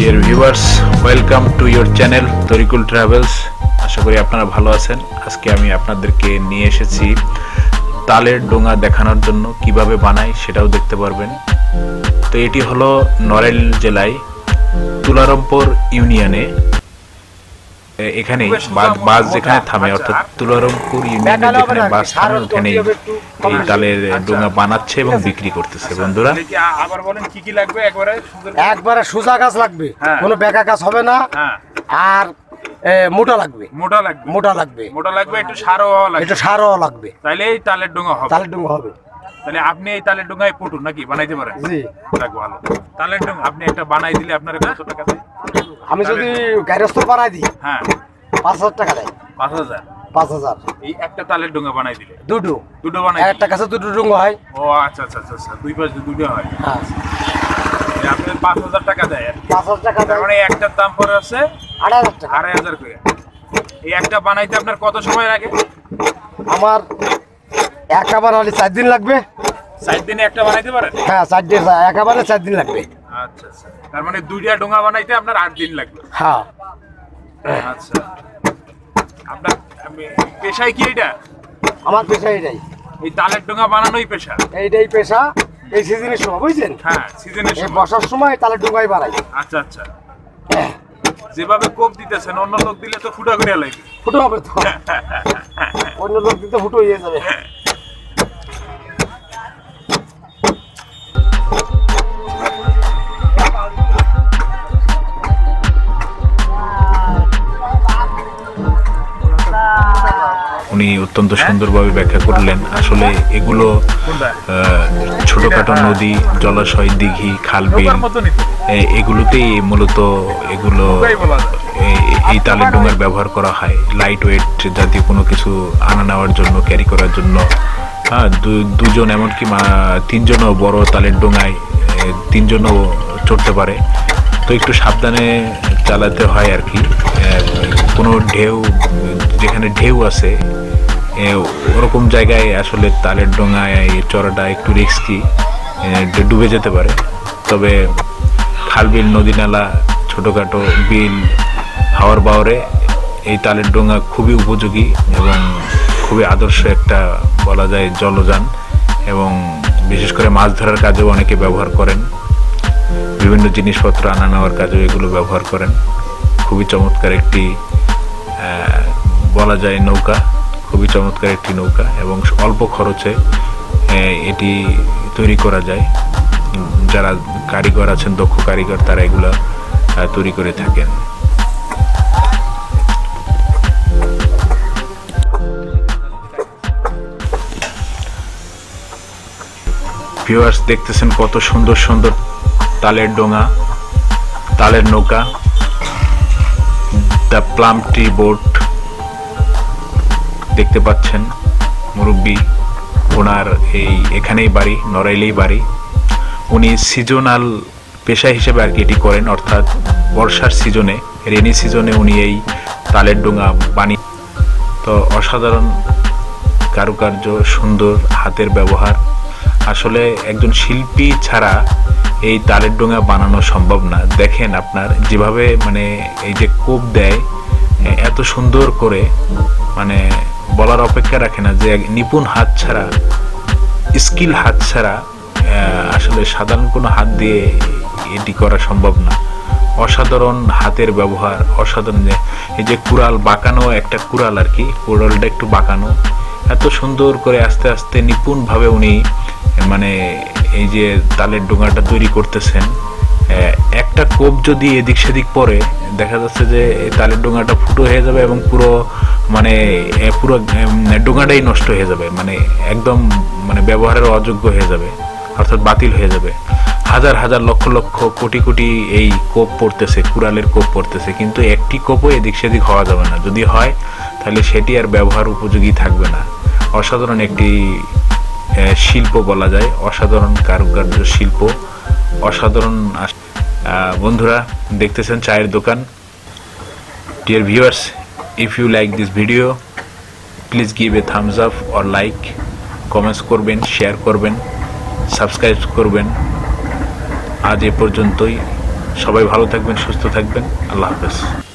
Deer viewers, welcome to your channel Tarikul travels. আশা করি আপনারা ভালো আছেন। আজকে আমি আপনাদেরকে নিয়ে এসেছি তালের ডোঙা দেখানোর জন্য, কিভাবে বানাই সেটাও দেখতে পারবেন। তো এটি হলো নড়াইল জেলায় তুলারামপুর ইউনিয়নে, এখানে বাস যেখানে থামে, অর্থাৎ তুলারামপুর ইউনিয়নে যেখানে বাস থামে ওখানে এই তালের ডোঙা বানাচ্ছে এবং বিক্রি করতেছে। বন্ধুরা আবার বলেন কি কি লাগবে? একবারে সোজা গাছ লাগবে, কোনো বেঁকা গাছ হবে না। আর মোটা লাগবে, একটু সারও লাগবে, তাইলে এই তালের ডোঙা হবে। তাহলে আপনি এই তালের ডোঙায় পটুন নাকি বানাইতে পারেন? জি, ভালো। তালের ডোঙা আপনি একটা বানাই দিলে আপনার কত টাকা দেয়? আমি যদি গাড়স্থ বানাই দিই, 5,000 টাকা দেয়। 5,000 এই একটা তালের ডোঙা বানাই দিলে? দুটো বানাই, একটা কাছে দুটো ডোঙা হয়। ও আচ্ছা, দুই পাশে দুটো হয়। আপনার 5,000 টাকা দেয়। 5,000 টাকা দেয়, মানে একটার দাম পড়ে আছে 2,500 টাকা। 2,500 করে। এই একটা বানাইতে আপনার কত সময় লাগে? আমার একটা বানালে 4 দিন লাগবে। 4 দিনে একটা বানাইতে পারেন? হ্যাঁ, 4 দিন, একেবারে 4 দিন লাগবে। আচ্ছা, তার মানে দুইটা ডোঙা বানাইতে আপনার 8 দিন লাগবে। হ্যাঁ। আচ্ছা, আপনার পেশায় কি এটা? আমার পেশা এটাই, এই তালের ডোঙা বানানোই পেশা? এইটাই পেশা। এই সিজনের সময় বুঝছেন? হ্যাঁ, সিজনের সময়, বর্ষার সময় তালের ডোঙাই বানাই। আচ্ছা। যেভাবে কোপ দিতেছেন, অন্য লোক দিলে তো ফুটা করে লাগবে। ফুটো হবে তো, অন্য লোক দিতে ফুটো হয়ে যাবে। উনি অত্যন্ত সুন্দরভাবে ব্যাখ্যা করলেন। আসলে এগুলো ছোটখাটো নদী, জলাশয়, দিঘি, খাল, বিল, এগুলোতেই মূলত এগুলো এই তালের ডোঙার ব্যবহার করা হয়। লাইট ওয়েট জাতীয় কোনো কিছু আনা নেওয়ার জন্য, ক্যারি করার জন্য। দুজন, এমনকি 3জনও বড় তালের ডোঙায় 3জনও চড়তে পারে। তো একটু সাবধানে চালাতে হয় আর কি। কোনো ঢেউ, যেখানে ঢেউ আছে ওরকম জায়গায় আসলে তালের ডোঙায় চড়াটা একটু রিস্কি, ডুবে যেতে পারে। তবে খাল, বিল, নদী, নালা, ছোটোখাটো বিল, হাওর বাওরে এই তালের ডোঙা খুবই উপযোগী এবং খুবই আদর্শ একটা, বলা যায়, জলযান। এবং বিশেষ করে মাছ ধরার কাজেও অনেকে ব্যবহার করেন, বিভিন্ন জিনিসপত্র আনা নেওয়ার কাজেও এগুলো ব্যবহার করেন। খুবই চমৎকার একটি, বলা যায়, নৌকা, খুবই চমৎকার একটি নৌকা এবং অল্প খরচে এটি তৈরি করা যায়। যারা কারিগর আছেন, দক্ষ কারিগর, তারা এগুলো তৈরি করে থাকেন। ভিউয়ার্স, দেখতেছেন কত সুন্দর সুন্দর তালের ডোঙা, তালের নৌকা, দ্য প্লাম ট্রি বোট দেখতে পাচ্ছেন। মুরব্বী, ওনার এখানেই বাড়ি, নড়াইলেই বাড়ি। উনি সিজনাল পেশা হিসেবে আর কি এটি করেন, অর্থাৎ বর্ষার সিজনে, রেনি সিজনে উনি এই তালের ডোঙা বানিয়ে। তো অসাধারণ কারুকার্য, সুন্দর হাতের ব্যবহার। আসলে একজন শিল্পী ছাড়া এই তালের ডোঙা বানানো সম্ভব না। দেখেন আপনার যেভাবে, মানে এই যে কোপ দেয় এত সুন্দর করে, মানে বলার অপেক্ষা রাখে না যে নিপুণ হাত ছাড়া, স্কিল হাত ছাড়া আসলে সাধারণ কোনো হাত দিয়ে এটি করা সম্ভব না। অসাধারণ হাতের ব্যবহার, অসাধারণ। এই যে কুড়াল বাঁকানো, একটা কুড়াল আর কি, কুড়ালটা একটু বাঁকানো, এত সুন্দর করে আস্তে আস্তে নিপুণভাবে উনি, মানে এই যে তালের ডোঙাটা তৈরি করতেছেন। একটা কোপ যদি এদিক সেদিক পরে, দেখা যাচ্ছে যে তালের ডোঙাটা ফুটো হয়ে যাবে এবং পুরো ডোঙাটাই নষ্ট হয়ে যাবে, মানে একদম, মানে ব্যবহারের অযোগ্য হয়ে যাবে, অর্থাৎ বাতিল হয়ে যাবে। হাজার হাজার, লক্ষ লক্ষ, কোটি কোটি এই কোপ পড়তেছে, কুড়ালের কোপ পড়তেছে, কিন্তু একটি কোপও এদিক সেদিক হওয়া যাবে না। যদি হয় তাহলে সেটি আর ব্যবহার উপযোগী থাকবে না। অসাধারণ একটি শিল্প বলা যায়, অসাধারণ কারুকার্য শিল্প, অসাধারণ। বন্ধুরা, দেখতেছেন চায়ের দোকান। Dear viewers, if you like this video, please give a thumbs up or like, comments করবেন, শেয়ার করবেন, সাবস্ক্রাইব করবেন। আজ এ পর্যন্তই। সবাই ভালো থাকবেন, সুস্থ থাকবেন। আল্লাহ হাফেজ।